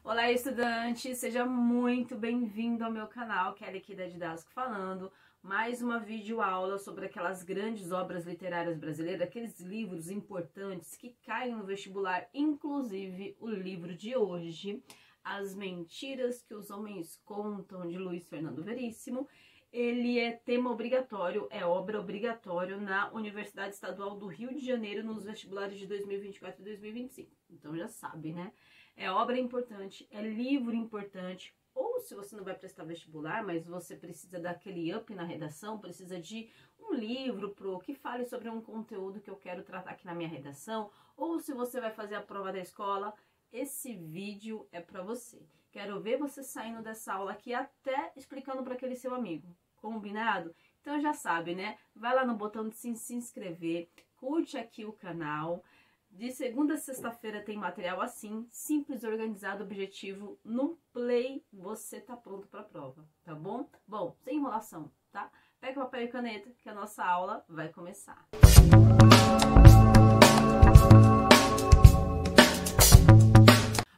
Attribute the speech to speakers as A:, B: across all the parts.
A: Olá, estudante! Seja muito bem-vindo ao meu canal, Kelly aqui da Didasco falando. Mais uma videoaula sobre aquelas grandes obras literárias brasileiras, aqueles livros importantes que caem no vestibular, inclusive o livro de hoje, As Mentiras que os Homens Contam, de Luiz Fernando Veríssimo. Ele é tema obrigatório, é obra obrigatória na Universidade Estadual do Rio de Janeiro nos vestibulares de 2024 e 2025. Então já sabe, né? É obra importante, é livro importante, ou se você não vai prestar vestibular, mas você precisa daquele up na redação, precisa de um livro que fale sobre um conteúdo que eu quero tratar aqui na minha redação, ou se você vai fazer a prova da escola, esse vídeo é para você. Quero ver você saindo dessa aula aqui até explicando para aquele seu amigo. Combinado? Então já sabe, né? Vai lá no botão de se inscrever, curte aqui o canal. De segunda a sexta-feira tem material assim, simples, organizado, objetivo, no play, você tá pronto para a prova, tá bom? Bom, sem enrolação, tá? Pega papel e caneta que a nossa aula vai começar.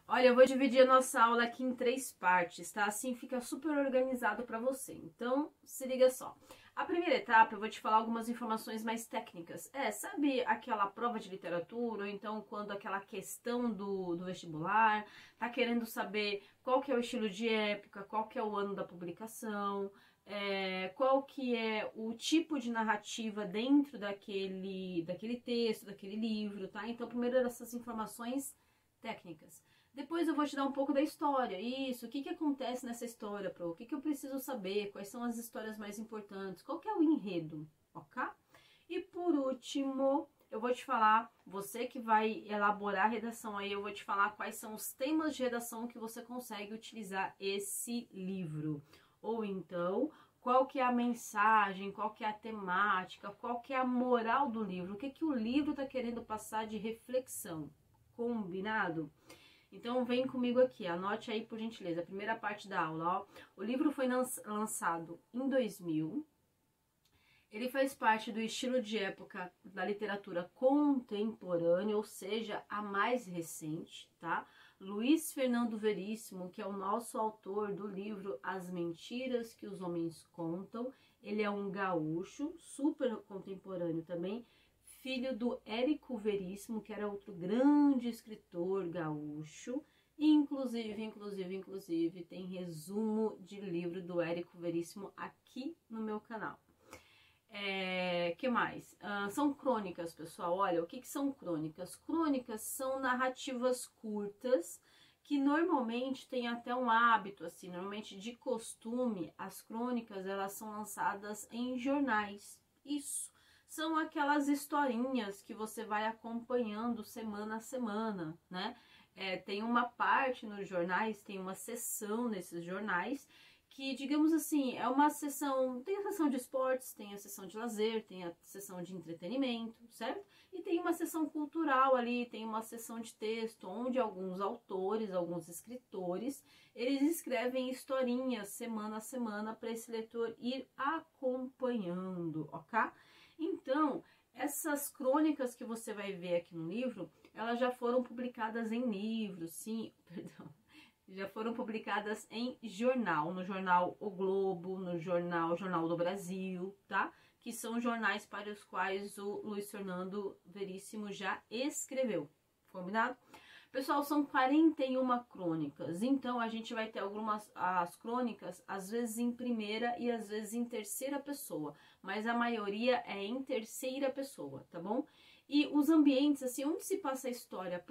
A: Olha, eu vou dividir a nossa aula aqui em 3 partes, tá? Assim fica super organizado para você. Então, se liga só. A primeira etapa eu vou te falar algumas informações mais técnicas. Sabe aquela prova de literatura, ou então quando aquela questão do vestibular, tá querendo saber qual que é o estilo de época, qual que é o ano da publicação, qual que é o tipo de narrativa dentro daquele texto, daquele livro, tá? Então, primeiro essas informações técnicas. Depois eu vou te dar um pouco da história, isso, o que acontece nessa história, o que eu preciso saber, quais são as histórias mais importantes, qual que é o enredo, ok? E por último, eu vou te falar, você que vai elaborar a redação aí, eu vou te falar quais são os temas de redação que você consegue utilizar esse livro. Ou então, qual que é a mensagem, qual que é a temática, qual que é a moral do livro, o que o livro está querendo passar de reflexão, combinado? Então, vem comigo aqui, anote aí por gentileza, a primeira parte da aula, ó. O livro foi lançado em 2000, ele faz parte do estilo de época da literatura contemporânea, ou seja, a mais recente, tá? Luiz Fernando Veríssimo, que é o nosso autor do livro As Mentiras que os Homens Contam, ele é um gaúcho, super contemporâneo também, filho do Érico Veríssimo, que era outro grande escritor gaúcho. Inclusive, tem resumo de livro do Érico Veríssimo aqui no meu canal. Que mais? São crônicas, pessoal. Olha, o que são crônicas? Crônicas são narrativas curtas que normalmente tem até um hábito, assim, normalmente de costume, as crônicas, elas são lançadas em jornais. Isso. São aquelas historinhas que você vai acompanhando semana a semana, né? Tem uma parte nos jornais, tem uma seção nesses jornais que, digamos assim, é uma seção, tem a seção de esportes, tem a seção de lazer, tem a seção de entretenimento, certo? E tem uma seção cultural ali, tem uma seção de texto, onde alguns autores, alguns escritores, eles escrevem historinhas semana a semana para esse leitor ir acompanhando, ok? Então, essas crônicas que você vai ver aqui no livro, elas já foram publicadas em livros, sim, perdão, já foram publicadas em jornal, no jornal O Globo, no Jornal do Brasil, tá? Que são jornais para os quais o Luiz Fernando Veríssimo já escreveu, combinado? Pessoal, são 41 crônicas, então a gente vai ter as crônicas, às vezes em primeira e às vezes em terceira pessoa, mas a maioria é em terceira pessoa, tá bom? E os ambientes, assim, onde se passa a história,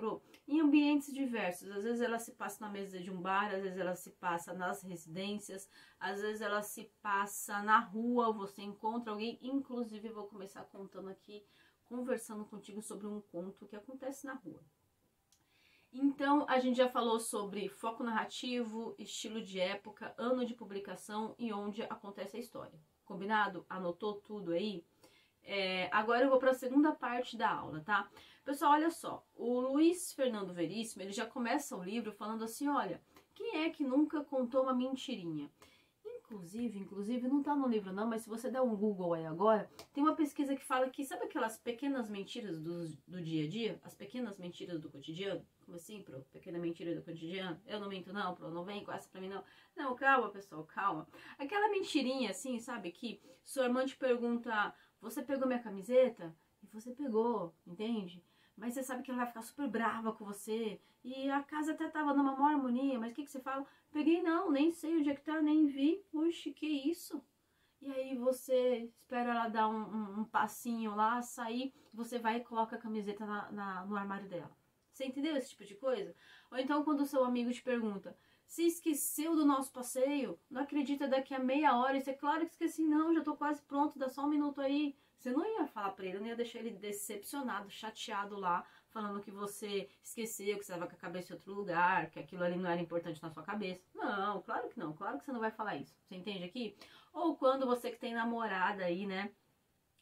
A: em ambientes diversos, às vezes ela se passa na mesa de um bar, às vezes ela se passa nas residências, às vezes ela se passa na rua, você encontra alguém, inclusive eu vou começar contando aqui, conversando contigo sobre um conto que acontece na rua. Então, a gente já falou sobre foco narrativo, estilo de época, ano de publicação e onde acontece a história. Combinado? Anotou tudo aí? Agora eu vou para a segunda parte da aula, tá? Pessoal, olha só. O Luiz Fernando Veríssimo, ele já começa o livro falando assim, olha, quem é que nunca contou uma mentirinha? Inclusive, não tá no livro não, mas se você der um Google aí agora, tem uma pesquisa que fala que, sabe aquelas pequenas mentiras do dia a dia? As pequenas mentiras do cotidiano? Como assim, pro? Pequena mentira do cotidiano? Eu não minto não, pro? Não vem com essa pra mim não. Não, calma, pessoal, calma. Aquela mentirinha assim, sabe, que sua irmã te pergunta, você pegou minha camiseta? E você pegou, entende? Mas você sabe que ela vai ficar super brava com você. E a casa até tava numa maior harmonia, mas o que você fala? Peguei não, nem sei onde é que tá, nem vi. Puxa, que isso? E aí você espera ela dar um passinho lá, sair, você vai e coloca a camiseta no armário dela. Você entendeu esse tipo de coisa? Ou então quando o seu amigo te pergunta, se esqueceu do nosso passeio? Não acredita daqui a meia hora? E você, claro que esqueci, não, já tô quase pronto, dá só um minuto aí. Você não ia falar pra ele, não ia deixar ele decepcionado, chateado lá, falando que você esqueceu, que você estava com a cabeça em outro lugar, que aquilo ali não era importante na sua cabeça. Não, claro que não, claro que você não vai falar isso. Você entende aqui? Ou quando você que tem namorada aí, né?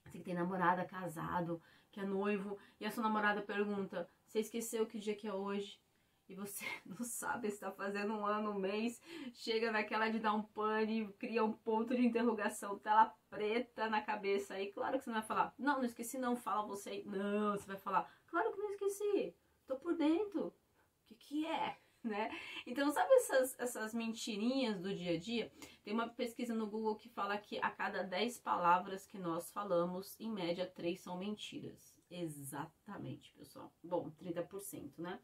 A: Você que tem namorada, casado, que é noivo, e a sua namorada pergunta, você esqueceu que dia que é hoje? E você não sabe se tá fazendo um ano, um mês, chega naquela de dar um pane, cria um ponto de interrogação, tela preta na cabeça. Aí claro que você não vai falar, não, não esqueci não, fala você aí. Não, você vai falar, claro que não esqueci, tô por dentro. O que é? Né? Então, sabe essas mentirinhas do dia a dia? Tem uma pesquisa no Google que fala que a cada 10 palavras que nós falamos, em média, 3 são mentiras. Exatamente, pessoal. Bom, 30%, né?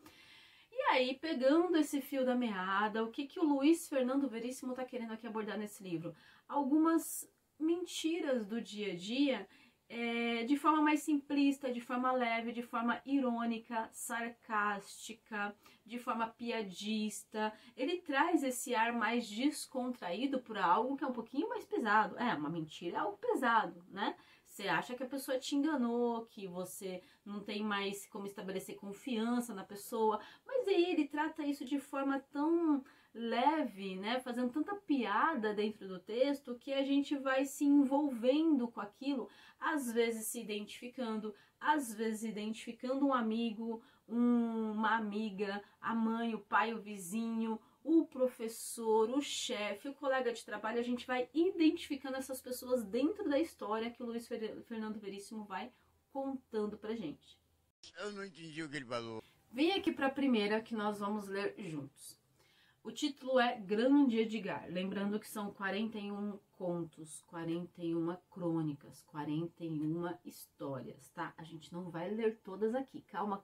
A: E aí, pegando esse fio da meada, o que o Luiz Fernando Veríssimo está querendo aqui abordar nesse livro? Algumas mentiras do dia a dia, de forma mais simplista, de forma leve, de forma irônica, sarcástica, de forma piadista. Ele traz esse ar mais descontraído para algo que é um pouquinho mais pesado. Uma mentira é algo pesado, né? Você acha que a pessoa te enganou, que você não tem mais como estabelecer confiança na pessoa, mas aí ele trata isso de forma tão leve, né, fazendo tanta piada dentro do texto, que a gente vai se envolvendo com aquilo, às vezes se identificando, às vezes identificando um amigo, uma amiga, a mãe, o pai, o vizinho, o professor, o chefe, o colega de trabalho. A gente vai identificando essas pessoas dentro da história que o Luiz Fernando Veríssimo vai contando pra gente.
B: Eu não entendi o que ele falou.
A: Vem aqui para a primeira que nós vamos ler juntos. O título é Grande Edgar, lembrando que são 41 contos, 41 crônicas, 41 histórias, tá? A gente não vai ler todas aqui, calma.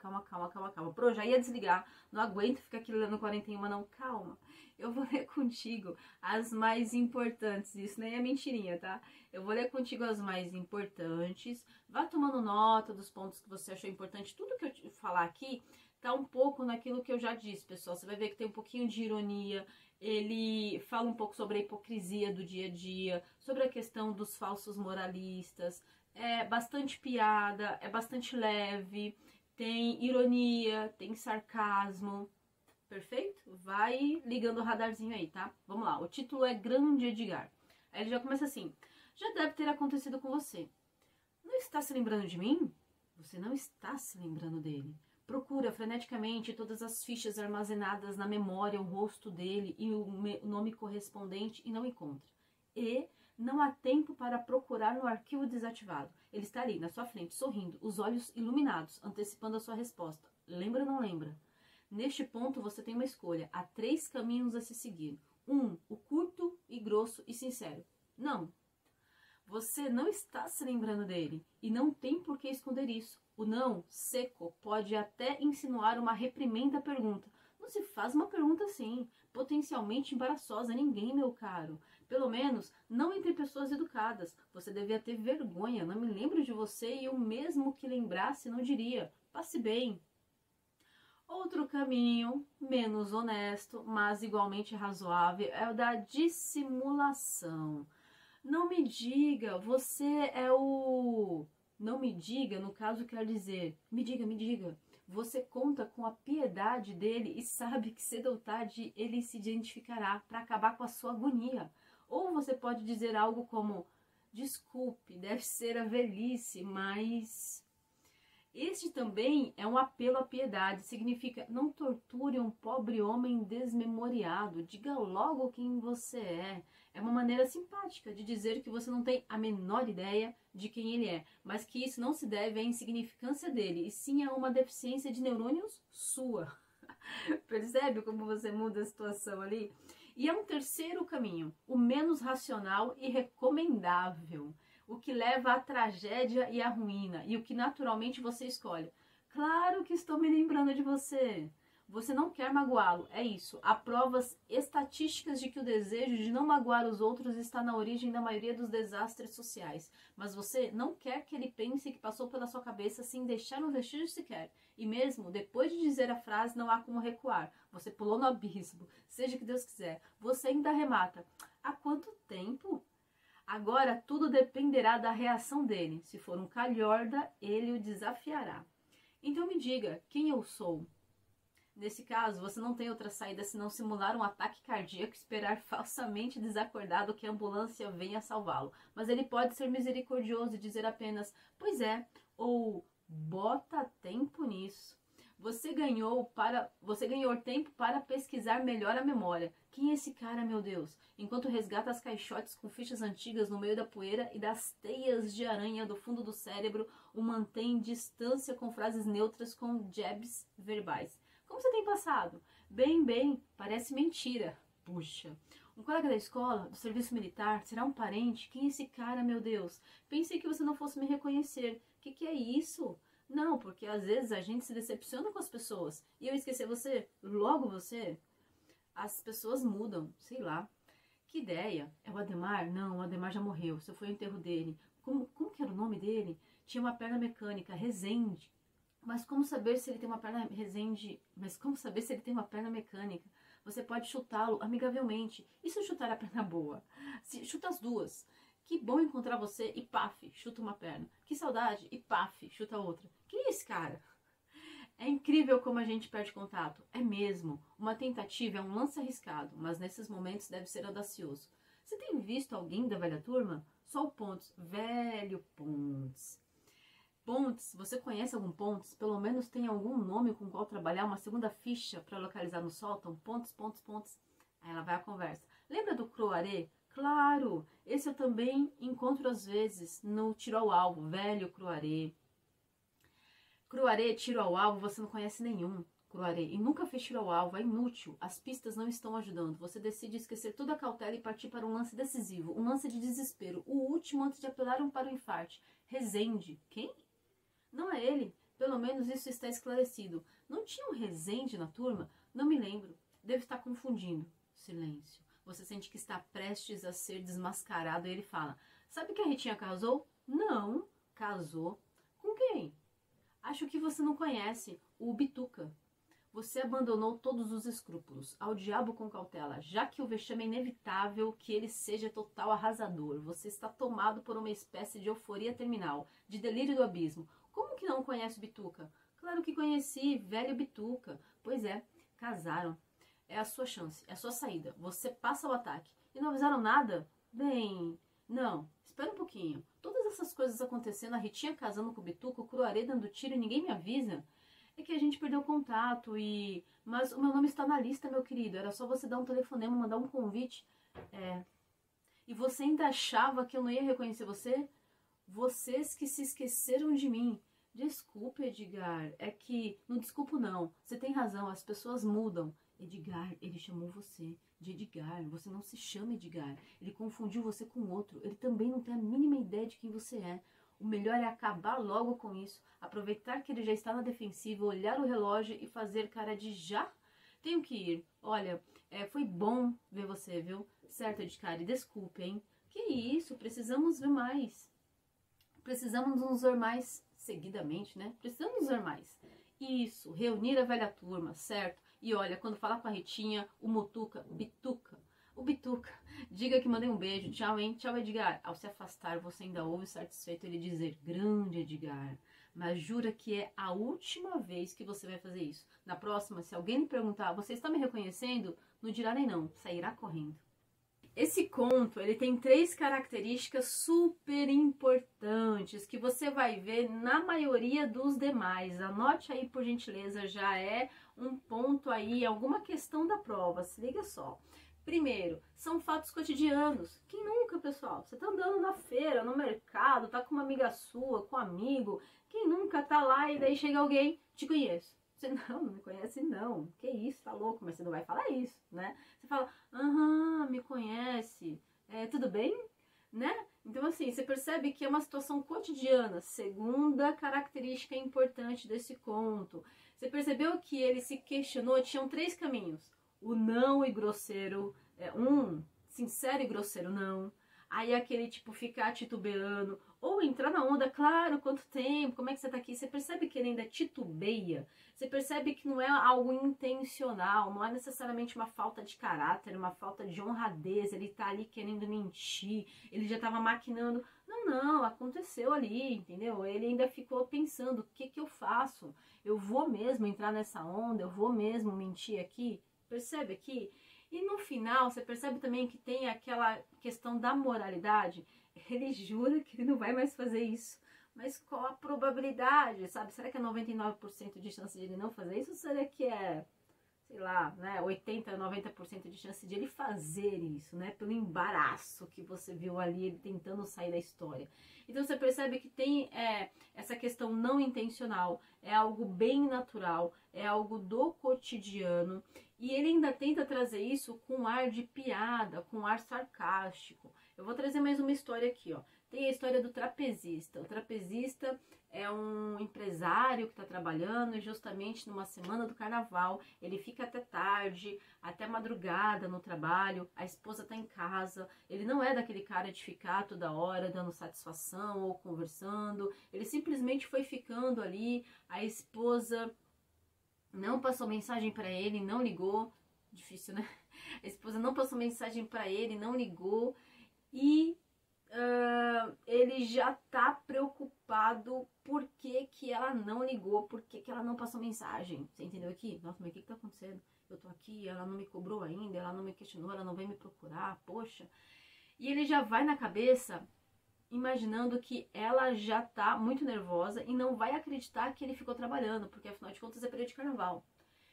A: Pro, já ia desligar, não aguento ficar aqui lendo 41, não, calma. Eu vou ler contigo as mais importantes, isso nem é mentirinha, tá? Eu vou ler contigo as mais importantes, vá tomando nota dos pontos que você achou importante, tudo que eu te falar aqui tá um pouco naquilo que eu já disse, pessoal. Você vai ver que tem um pouquinho de ironia. Ele fala um pouco sobre a hipocrisia do dia a dia, sobre a questão dos falsos moralistas. É bastante piada, é bastante leve, tem ironia, tem sarcasmo. Perfeito? Vai ligando o radarzinho aí, tá? Vamos lá. O título é Grande Edgar. Aí ele já começa assim. Já deve ter acontecido com você. Não está se lembrando de mim? Você não está se lembrando dele. Procura freneticamente todas as fichas armazenadas na memória, o rosto dele e o nome correspondente e não encontra. E não há tempo para procurar no arquivo desativado. Ele está ali, na sua frente, sorrindo, os olhos iluminados, antecipando a sua resposta. Lembra ou não lembra? Neste ponto, você tem uma escolha. Há 3 caminhos a se seguir. 1, o curto e grosso e sincero. Não. Você não está se lembrando dele e não tem por que esconder isso. O não, seco, pode até insinuar uma reprimenda à pergunta. Não se faz uma pergunta assim, potencialmente embaraçosa a ninguém, meu caro. Pelo menos, não entre pessoas educadas. Você devia ter vergonha, não me lembro de você e eu mesmo que lembrasse não diria. Passe bem. Outro caminho, menos honesto, mas igualmente razoável, é o da dissimulação. Não me diga, você é o... Não me diga, no caso quer dizer, me diga. Você conta com a piedade dele e sabe que cedo ou tarde ele se identificará para acabar com a sua agonia. Ou você pode dizer algo como, desculpe, deve ser a velhice, mas... Este também é um apelo à piedade, significa não torture um pobre homem desmemoriado, diga logo quem você é. É uma maneira simpática de dizer que você não tem a menor ideia de quem ele é, mas que isso não se deve à insignificância dele, e sim a uma deficiência de neurônios sua. Percebe como você muda a situação ali? E é um terceiro caminho, o menos racional e recomendável, o que leva à tragédia e à ruína, e o que naturalmente você escolhe. Claro que estou me lembrando de você. Você não quer magoá-lo, é isso. Há provas estatísticas de que o desejo de não magoar os outros está na origem da maioria dos desastres sociais. Mas você não quer que ele pense que passou pela sua cabeça sem deixar um vestígio sequer. E mesmo depois de dizer a frase, não há como recuar. Você pulou no abismo, seja o que Deus quiser. Você ainda arremata. Há quanto tempo? Agora tudo dependerá da reação dele. Se for um calhorda, ele o desafiará. Então me diga, quem eu sou? Nesse caso, você não tem outra saída senão simular um ataque cardíaco e esperar falsamente desacordado que a ambulância venha salvá-lo. Mas ele pode ser misericordioso e dizer apenas, pois é, ou bota tempo nisso. Você ganhou tempo para pesquisar melhor a memória. Quem é esse cara, meu Deus? Enquanto resgata as caixotes com fichas antigas no meio da poeira e das teias de aranha do fundo do cérebro, o mantém distância com frases neutras com jabs verbais. Como você tem passado? Bem, parece mentira. Puxa, um colega da escola, do serviço militar, será um parente? Quem é esse cara, meu Deus? Pensei que você não fosse me reconhecer. Que é isso? Não, porque às vezes a gente se decepciona com as pessoas. E eu esquecer você? Logo você? As pessoas mudam, sei lá. Que ideia? É o Ademar? Não, o Ademar já morreu. Se eu fui ao enterro dele. Como que era o nome dele? Tinha uma perna mecânica, Rezende. Mas como saber se ele tem uma perna mecânica? Você pode chutá-lo amigavelmente. E se eu chutar a perna boa? Chuta as duas. Que bom encontrar você e paf, chuta uma perna. Que saudade e paf, chuta outra. Quem é esse cara? É incrível como a gente perde contato. É mesmo. Uma tentativa é um lance arriscado, mas nesses momentos deve ser audacioso. Você tem visto alguém da velha turma? Só o Pontes. Velho Pontes. Pontes, você conhece algum Pontes? Pelo menos tem algum nome com o qual trabalhar, uma segunda ficha para localizar no sótão? Pontes. Aí ela vai à conversa. Lembra do Croaré? Claro, esse eu também encontro às vezes no tiro ao alvo, velho Croaré. Croaré, tiro ao alvo, você não conhece nenhum Croaré e nunca fez tiro ao alvo, é inútil, as pistas não estão ajudando. Você decide esquecer toda a cautela e partir para um lance decisivo, um lance de desespero, o último antes de apelar para o infarte. Rezende, quem? Não é ele, pelo menos isso está esclarecido. Não tinha um Rezende na turma? Não me lembro, devo estar confundindo. Silêncio. Você sente que está prestes a ser desmascarado e ele fala, sabe que a Ritinha casou? Não, casou. Com quem? Acho que você não conhece, o Bituca. Você abandonou todos os escrúpulos, ao diabo com cautela, já que o vexame é inevitável que ele seja total arrasador. Você está tomado por uma espécie de euforia terminal, de delírio do abismo. Como que não conhece o Bituca? Claro que conheci, velho Bituca. Pois é, casaram. É a sua chance, é a sua saída. Você passa o ataque. E não avisaram nada? Bem, não. Espera um pouquinho. Todas essas coisas acontecendo, a Ritinha casando com o Bituca, o Croaré dando tiro e ninguém me avisa? É que a gente perdeu o contato e... Mas o meu nome está na lista, meu querido. Era só você dar um telefonema, mandar um convite. E você ainda achava que eu não ia reconhecer você? Vocês que se esqueceram de mim. Desculpe, Edgar. É que... Não desculpo, não. Você tem razão, as pessoas mudam. Edgar, ele chamou você de Edgar. Você não se chama Edgar. Ele confundiu você com outro. Ele também não tem a mínima ideia de quem você é. O melhor é acabar logo com isso. Aproveitar que ele já está na defensiva, olhar o relógio e fazer cara de já. Tenho que ir. Olha, foi bom ver você, viu? Certo, Edgar, e desculpe, hein? Que isso, precisamos ver mais. Precisamos nos ver mais seguidamente, né? Precisamos nos ver mais. Isso, reunir a velha turma, certo? E olha, quando falar com a Ritinha, o Bituca, diga que mandei um beijo, tchau, hein? Tchau, Edgar. Ao se afastar, você ainda ouve satisfeito ele dizer, grande Edgar, mas jura que é a última vez que você vai fazer isso. Na próxima, se alguém lhe perguntar, você está me reconhecendo? Não dirá nem não, sairá correndo. Esse conto, ele tem 3 características super importantes que você vai ver na maioria dos demais. Anote aí, por gentileza, já é um ponto aí, alguma questão da prova, se liga só. Primeiro, são fatos cotidianos. Quem nunca, pessoal? Você tá andando na feira, no mercado, tá com uma amiga sua, com um amigo. Quem nunca tá lá e daí chega alguém, te conheço. Você não me conhece não, que isso, tá louco, mas você não vai falar isso, né? Você fala, aham, me conhece, tudo bem? Né? Então assim, você percebe que é uma situação cotidiana. Segunda característica importante desse conto. Você percebeu que ele se questionou, tinham 3 caminhos. O não e grosseiro, sincero e grosseiro não. Aí aquele tipo ficar titubeando, ou entrar na onda, claro, quanto tempo, como é que você tá aqui? Você percebe que ele ainda titubeia, você percebe que não é algo intencional, não é necessariamente uma falta de caráter, uma falta de honradez, ele tá ali querendo mentir, ele já tava maquinando. Não, aconteceu ali, entendeu? Ele ainda ficou pensando, o que que eu faço? Eu vou mesmo entrar nessa onda, eu vou mesmo mentir aqui? Percebe aqui? E no final, você percebe também que tem aquela questão da moralidade. Ele jura que ele não vai mais fazer isso. Mas qual a probabilidade, sabe? Será que é 99% de chance de ele não fazer isso? Ou será que é, sei lá, né, 80%, 90% de chance de ele fazer isso, né? Pelo embaraço que você viu ali, ele tentando sair da história. Então você percebe que tem essa questão não intencional, é algo bem natural, é algo do cotidiano. E ele ainda tenta trazer isso com um ar de piada, com um ar sarcástico. Eu vou trazer mais uma história aqui, ó. Tem a história do trapezista. O trapezista é um empresário que está trabalhando justamente numa semana do carnaval. Ele fica até tarde, até madrugada no trabalho. A esposa está em casa. Ele não é daquele cara de ficar toda hora dando satisfação ou conversando. Ele simplesmente foi ficando ali. A esposa não passou mensagem para ele, não ligou. Difícil, né? A esposa não passou mensagem para ele, não ligou. E ele já tá preocupado por que ela não ligou, por que ela não passou mensagem. Você entendeu aqui? Nossa, mas o que tá acontecendo? Eu tô aqui, ela não me cobrou ainda, ela não me questionou, ela não veio me procurar, poxa. E ele já vai na cabeça imaginando que ela já tá muito nervosa e não vai acreditar que ele ficou trabalhando, porque afinal de contas é período de carnaval.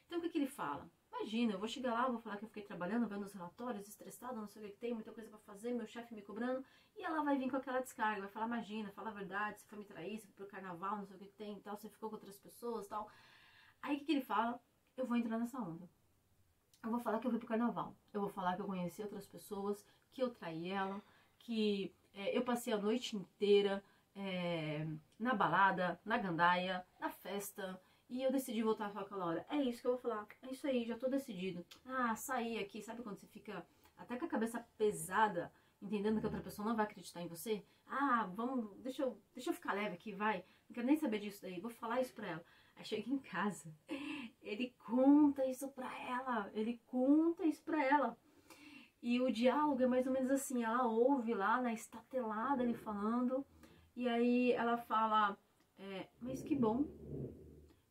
A: Então o que ele fala? Imagina, eu vou chegar lá, vou falar que eu fiquei trabalhando, vendo os relatórios, estressada, não sei o que tem, muita coisa pra fazer, meu chefe me cobrando, e ela vai vir com aquela descarga, vai falar, imagina, fala a verdade, você foi me trair, você foi pro carnaval, não sei o que tem e tal, você ficou com outras pessoas e tal. Aí o que ele fala? Eu vou entrar nessa onda. Eu vou falar que eu fui pro carnaval, eu vou falar que eu conheci outras pessoas, que eu traí ela, que eu passei a noite inteira na balada, na gandaia, na festa. E eu decidi voltar só aquela hora. É isso que eu vou falar. É isso aí, já tô decidido. Ah, saí aqui. Sabe quando você fica até com a cabeça pesada, entendendo que outra pessoa não vai acreditar em você? Ah, vamos, deixa eu ficar leve aqui, vai. Não quero nem saber disso daí. Vou falar isso pra ela. Aí chega em casa. Ele conta isso pra ela. E o diálogo é mais ou menos assim. Ela ouve lá na estatelada ele falando. E aí ela fala, mas que bom.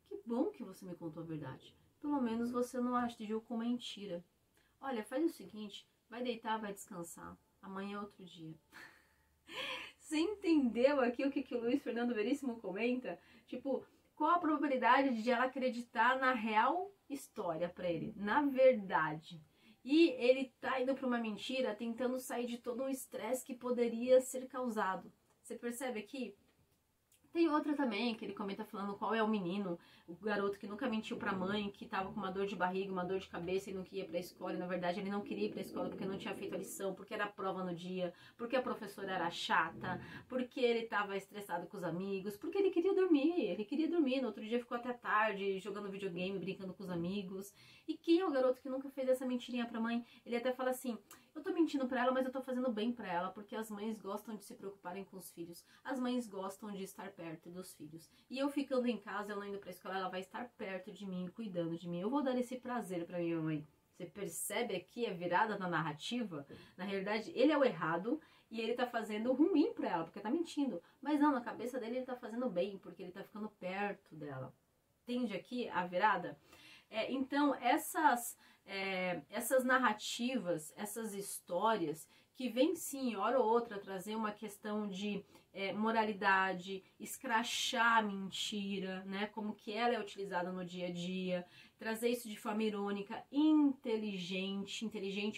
A: Que bom que você me contou a verdade. Pelo menos você não agiu com mentira. Olha, faz o seguinte, vai deitar, vai descansar. Amanhã é outro dia. Você entendeu aqui o que o Luiz Fernando Veríssimo comenta? Tipo, qual a probabilidade de ela acreditar na real história pra ele? Na verdade. E ele tá indo pra uma mentira, tentando sair de todo um estresse que poderia ser causado. Você percebe aqui? Tem outra também, que ele comenta falando qual é o menino, o garoto que nunca mentiu pra mãe, que tava com uma dor de barriga, uma dor de cabeça e não queria ir pra escola. E na verdade ele não queria ir pra escola porque não tinha feito a lição, porque era prova no dia, porque a professora era chata, porque ele tava estressado com os amigos, porque ele queria dormir. No outro dia ficou até tarde jogando videogame, brincando com os amigos. E quem é o garoto que nunca fez essa mentirinha pra mãe? Ele até fala assim, eu tô mentindo pra ela, mas eu tô fazendo bem pra ela, porque as mães gostam de se preocuparem com os filhos. As mães gostam de estar perto dos filhos. E eu ficando em casa, eu não indo pra escola, ela vai estar perto de mim, cuidando de mim. Eu vou dar esse prazer pra minha mãe. Você percebe aqui a virada na narrativa? Na realidade, ele é o errado e ele tá fazendo ruim pra ela, porque tá mentindo. Mas não, na cabeça dele ele tá fazendo bem, porque ele tá ficando perto dela. Entende aqui a virada? Então, essas narrativas, essas histórias que vêm sim, hora ou outra, trazer uma questão de moralidade, escrachar a mentira, né? Como que ela é utilizada no dia a dia, trazer isso de forma irônica, inteligente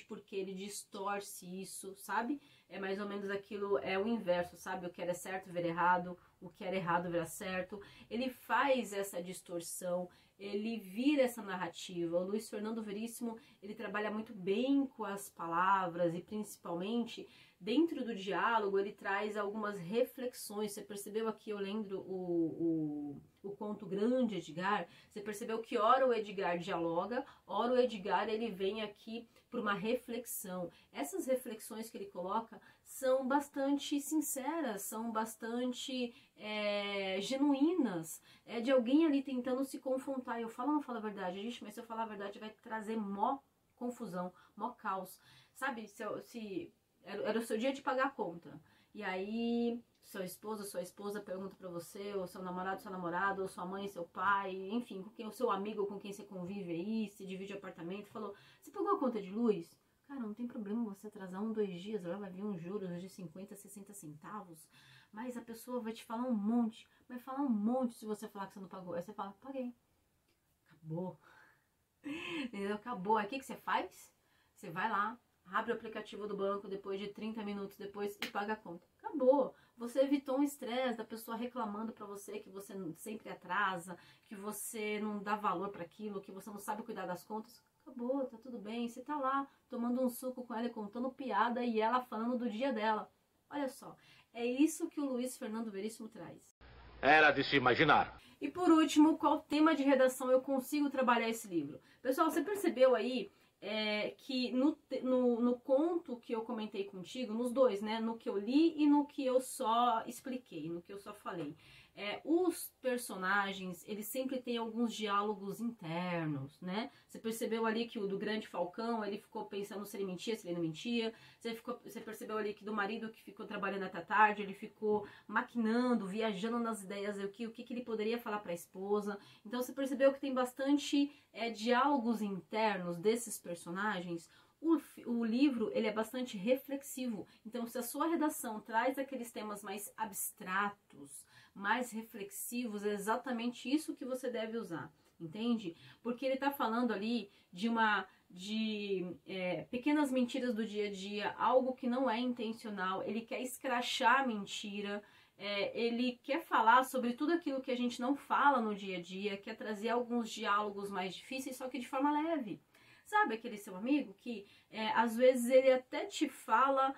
A: porque ele distorce isso, sabe? É mais ou menos aquilo, é o inverso, sabe? O que era certo vira errado, o que era errado vira certo. Ele faz essa distorção, ele vira essa narrativa. O Luiz Fernando Veríssimo, ele trabalha muito bem com as palavras e principalmente dentro do diálogo ele traz algumas reflexões. Você percebeu aqui, eu lendo o conto Grande Edgar, você percebeu que ora o Edgar dialoga, ora o Edgar ele vem aqui por uma reflexão. Essas reflexões que ele coloca são bastante sinceras, são bastante genuínas, de alguém ali tentando se confrontar. Eu falo ou não falo a verdade? Gente, mas se eu falar a verdade vai trazer mó confusão, mó caos. Sabe, se era o seu dia de pagar a conta, e aí seu esposo, sua esposa pergunta pra você, ou seu namorado, ou sua mãe, seu pai, enfim, com quem, o seu amigo com quem você convive aí, se divide apartamento, falou, você pagou a conta de luz? Cara, não tem problema você atrasar 1, 2 dias, ela vai vir uns juros de 50, 60 centavos, mas a pessoa vai te falar um monte, vai falar um monte se você falar que você não pagou. Aí você fala, paguei. Acabou. Entendeu? Acabou. Aí o que você faz? Você vai lá, abre o aplicativo do banco depois de 30 minutos depois e paga a conta. Acabou. Você evitou um estresse da pessoa reclamando pra você que você sempre atrasa, que você não dá valor para aquilo, que você não sabe cuidar das contas. Acabou, tá tudo bem. Você tá lá tomando um suco com ela e contando piada e ela falando do dia dela. Olha só, é isso que o Luiz Fernando Veríssimo traz.
C: Era de se imaginar.
A: E por último, qual tema de redação eu consigo trabalhar esse livro? Pessoal, você percebeu aí que no conto que eu comentei contigo, nos dois, né? No que eu li e no que eu só expliquei, no que eu só falei. Os personagens, eles sempre têm alguns diálogos internos, né? Você percebeu ali que o do Grande Falcão, ele ficou pensando se ele mentia, se ele não mentia. Você percebeu ali que do marido que ficou trabalhando até tarde, ele ficou maquinando, viajando nas ideias, o que ele poderia falar para a esposa. Então você percebeu que tem bastante diálogos internos desses personagens. O livro, ele é bastante reflexivo. Então, se a sua redação traz aqueles temas mais abstratos, mais reflexivos, é exatamente isso que você deve usar, entende? Porque ele está falando ali de pequenas mentiras do dia a dia, algo que não é intencional, ele quer escrachar a mentira, ele quer falar sobre tudo aquilo que a gente não fala no dia a dia, quer trazer alguns diálogos mais difíceis, só que de forma leve. Sabe aquele seu amigo que às vezes ele até te fala,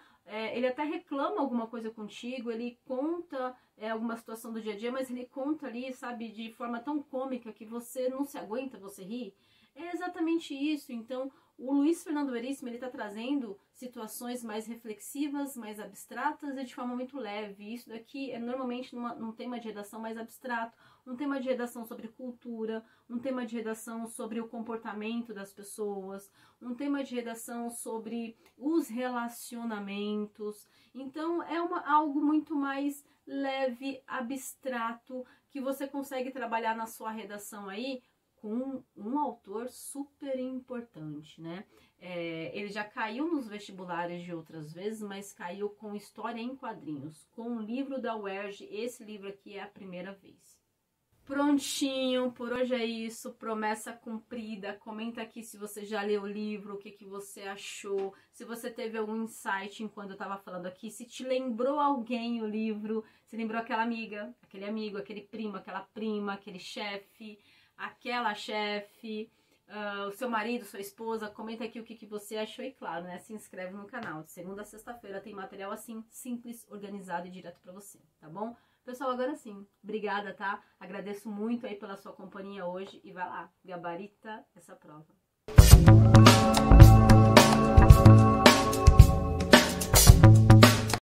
A: ele até reclama alguma coisa contigo, ele conta alguma situação do dia a dia, mas ele conta ali, sabe, de forma tão cômica que você não se aguenta, você ri? É exatamente isso. Então, o Luiz Fernando Veríssimo, ele está trazendo situações mais reflexivas, mais abstratas e de forma muito leve. Isso daqui é normalmente num tema de redação mais abstrato, um tema de redação sobre cultura, um tema de redação sobre o comportamento das pessoas, um tema de redação sobre os relacionamentos. Então, é algo muito mais leve, abstrato, que você consegue trabalhar na sua redação aí, com um autor super importante, né? Ele já caiu nos vestibulares de outras vezes, mas caiu com História em Quadrinhos, com o livro da UERJ. Esse livro aqui é a primeira vez. Prontinho, por hoje é isso, promessa cumprida. Comenta aqui se você já leu o livro, o que você achou, se você teve algum insight enquanto eu tava falando aqui, se te lembrou alguém o livro, se lembrou aquela amiga, aquele amigo, aquele primo, aquela prima, aquele chefe, aquela chefe, o seu marido, sua esposa. Comenta aqui o que você achou e, claro, né, se inscreve no canal. De segunda a sexta-feira tem material assim, simples, organizado e direto pra você, tá bom? Pessoal, agora sim, obrigada, tá? Agradeço muito aí pela sua companhia hoje e vai lá, gabarita essa prova.